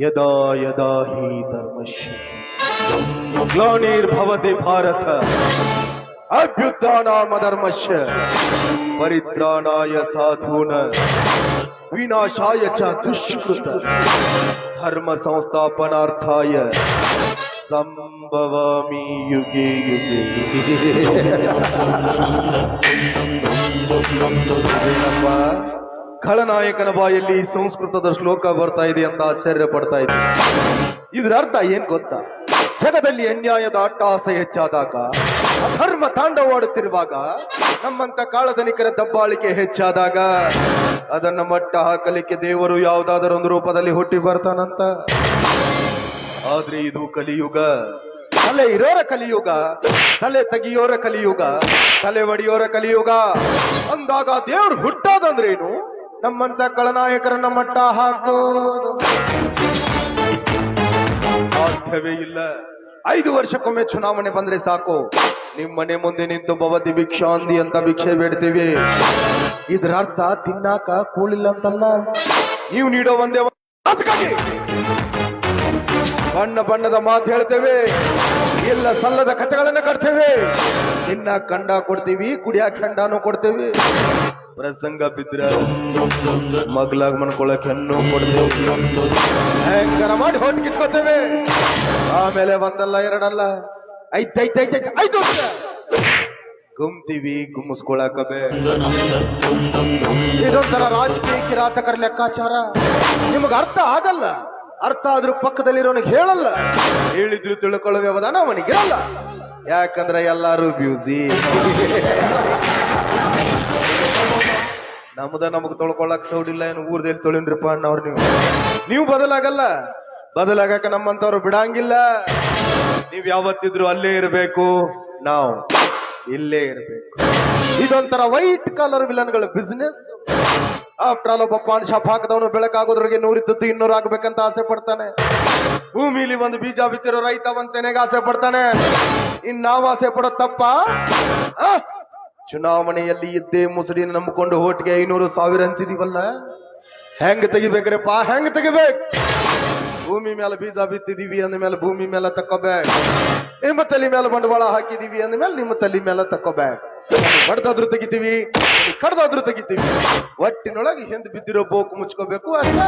ಯದಾ ಯದಾ ಹಿ ಧರ್ಮಶ್ಯ ಗ್ಲಾನಿರ್ಭವತಿ ಭಾರತ ಅಭ್ಯುತ್ಥಾನಮಧರ್ಮಶ್ಯ ಪರಿತ್ರಾಣಾಯ ಸಾಧೂನ ವಿನಾಶಾಯ ಚ ದುಷ್ಕೃತ ಧರ್ಮ ಸಂಸ್ಥಾಪನಾರ್ಥಾಯ ಸಂಭವಾಮಿ ಯುಗೆ ಯುಗೆ. ಖಳನಾಯಕನ ಬಾಯಲ್ಲಿ ಸಂಸ್ಕೃತದ ಶ್ಲೋಕ ಬರ್ತಾ ಇದೆ ಅಂತ ಆಶ್ಚರ್ಯ ಪಡ್ತಾ ಇದೆ. ಇದರ ಅರ್ಥ ಏನ್ ಗೊತ್ತಾ? ಜಗದಲ್ಲಿ ಅನ್ಯಾಯದ ಅಟ್ಟಹಾಸ ಹೆಚ್ಚಾದಾಗ, ಅಧರ್ಮ ತಾಂಡವಾಡುತ್ತಿರುವಾಗ, ನಮ್ಮಂತ ಕಾಳಧನಿಕರ ದಬ್ಬಾಳಿಕೆ ಹೆಚ್ಚಾದಾಗ ಅದನ್ನ ಮಟ್ಟ ಹಾಕಲಿಕ್ಕೆ ದೇವರು ಯಾವುದಾದರೊಂದು ರೂಪದಲ್ಲಿ ಹುಟ್ಟಿ ಬರ್ತಾನಂತ. ಆದ್ರೆ ಇದು ಕಲಿಯುಗ. ತಲೆ ಇರೋರ ಕಲಿಯುಗ, ತಲೆ ತೆಗಿಯೋರ ಕಲಿಯುಗ, ತಲೆ ಒಡೆಯೋರ ಕಲಿಯುಗ ಅಂದಾಗ ದೇವ್ರು ಹುಟ್ಟೋದಂದ್ರೇನು? ನಮ್ಮಂತ ಖಳನಾಯಕರನ್ನ ಮಟ್ಟ ಹಾಕೋದು ಸಾಧ್ಯವೇ ಇಲ್ಲ. 5 ವರ್ಷಕ್ಕೊಮ್ಮೆ ಚುನಾವಣೆ ಬಂದ್ರೆ ಸಾಕು, ನಿಮ್ ಮನೆ ಮುಂದೆ ನಿಂತು ಭವತಿ ಭಿಕ್ಷಾಂದಿ ಅಂತ ಭಿಕ್ಷೆ ಬೇಡ್ತೀವಿ. ಇದ್ರ ಅರ್ಥ ತಿನ್ನಾಕ ಕೂಳಿಲ್ಲ ಅಂತಲ್ಲ. ನೀವು ನೀಡೋ ಒಂದೇ ಬಣ್ಣ ಬಣ್ಣದ ಮಾತು ಹೇಳ್ತೇವೆ, ಇಲ್ಲ ಸಲ್ಲದ ಕಥೆಗಳನ್ನ ಕಟ್ತೇವೆ. ಇನ್ನ ಕಂಡ ಕೊಡ್ತೀವಿ, ಕುಡಿಯಾಕ ಖಂಡನೂ ಕೊಡ್ತೇವೆ. ಪ್ರಸಂಗ ಬಿದ್ರ ಮಗ್ಲಾಗ ಮನ್ಕೊಳಕ್ ಹೆಣ್ಣು ಕೊಡ್ತೇವೆ. ಭಯಂಕರ ಮಾಡಿ ಹೊಟ್ಟು ಕಿತ್ಕೋತೇವೆ. ಆಮೇಲೆ ಒಂದಲ್ಲ ಎರಡಲ್ಲ 5 ವರ್ಷ ಗುಮ್ತೀವಿ, ಗುಮ್ಮಿಸ್ಕೊಳಕಬೇ. ಇದೊಂಥರ ರಾಜಕೀಯ ಕಿರಾತಕರ ಲೆಕ್ಕಾಚಾರ. ನಿಮಗ ಅರ್ಥ ಆಗಲ್ಲ. ಅರ್ಥ ಆದ್ರೂ ಪಕ್ಕದಲ್ಲಿರೋನಿಗೆ ಹೇಳಲ್ಲ. ಹೇಳಿದ್ರು ತಿಳ್ಕೊಳ್ಳೋ ವ್ಯವಧಾನ ಅವನಿಗಿರಲ್ಲ. ಯಾಕಂದ್ರೆ ಎಲ್ಲಾರು ಬ್ಯೂಸಿ. ನಮಗ್ ತೊಳ್ಕೊಳಕ್ ಸೌಡಿಲ್ಲ, ಏನು ಊರ್ದಲ್ಲಿ ತೊಳಿನ್ರಿಪ್ಪ ಅಣ್ಣವ್ರು. ನೀವು ಬದಲಾಗಲ್ಲ. ಬದಲಾಗಕ್ಕೆ ನಮ್ಮಂತವ್ರು ಬಿಡಂಗಿಲ್ಲ. ನೀವ್ ಯಾವತ್ತಿದ್ರು ಅಲ್ಲೇ ಇರಬೇಕು, ನಾವು ಇಲ್ಲೇ ಇರಬೇಕು. ಇದೊಂಥರ ವೈಟ್ ಕಾಲರ್ ವಿಲನ್ಗಳ ಬಿಸ್ನೆಸ್. ಆಫ್ಟರ್ ಆಲ್ ಒಬ್ಬ ಪಾನ್ ಶಾಪ್ ಹಾಕದವನು ಬೆಳಕಾಗೋದ್ರಿಗೆ 100 200 ಆಗ್ಬೇಕಂತ ಆಸೆ ಪಡ್ತಾನೆ. ಭೂಮಿಲಿ ಒಂದು ಬೀಜ ಬಿತ್ತಿರೋ ರೈತ ಒಂತೆನೆಗೆ ಆಸೆ ಪಡ್ತಾನೆ. ನಾವು ಆಸೆ ಪಡೋದು ತಪ್ಪ? ಚುನಾವಣೆಯಲ್ಲಿ ಇದ್ದೇ ಮುಸುಡಿನ ನಂಬಿಕೊಂಡು ಓಟ್ಗೆ 500,000 ಹಂಚಿದೀವಲ್ಲ, ಹೆಂಗ್ ತೆಗಿಬೇಕ್ರಪ್ಪ? ಹೆಂಗ್ ತೆಗಿಬೇಕು? ಭೂಮಿ ಮೇಲೆ ಬೀಜ ಬಿತ್ತಿದೀವಿ ಅಂದ ಮೇಲೆ ಭೂಮಿ ಮೇಲೆ ತಕ್ಕೋಬೇಕು. ನಿಮ್ಮ ತಲೆ ಮೇಲೆ ಬಂಡವಾಳ ಹಾಕಿದೀವಿ ಅಂದ ಮೇಲೆ ನಿಮ್ಮ ತಲೆ ಮೇಲೆ ತಕ್ಕೋಬೇಕು. ಬಡ್ದಾದ್ರೂ ತೆಗಿತೀವಿ, ಕಡ್ದಾದ್ರೂ ತೆಗಿತೀವಿ. ಒಟ್ಟಿನೊಳಗೆ ಹಿಂದ್ ಬಿದ್ದಿರೋ ಬೋಕು ಮುಚ್ಕೋಬೇಕು ಅಷ್ಟೇ.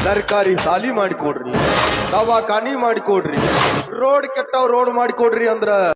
ಸರ್ಕಾರಿ ಸಾಲಿ ಮಾಡಿಕೊಡ್ರಿ, ದವಾಖಾನಿ ಮಾಡಿಕೊಡ್ರಿ, ರೋಡ್ ಕೆಟ್ಟವ್ ರೋಡ್ ಮಾಡಿಕೊಡ್ರಿ ಅಂದ್ರ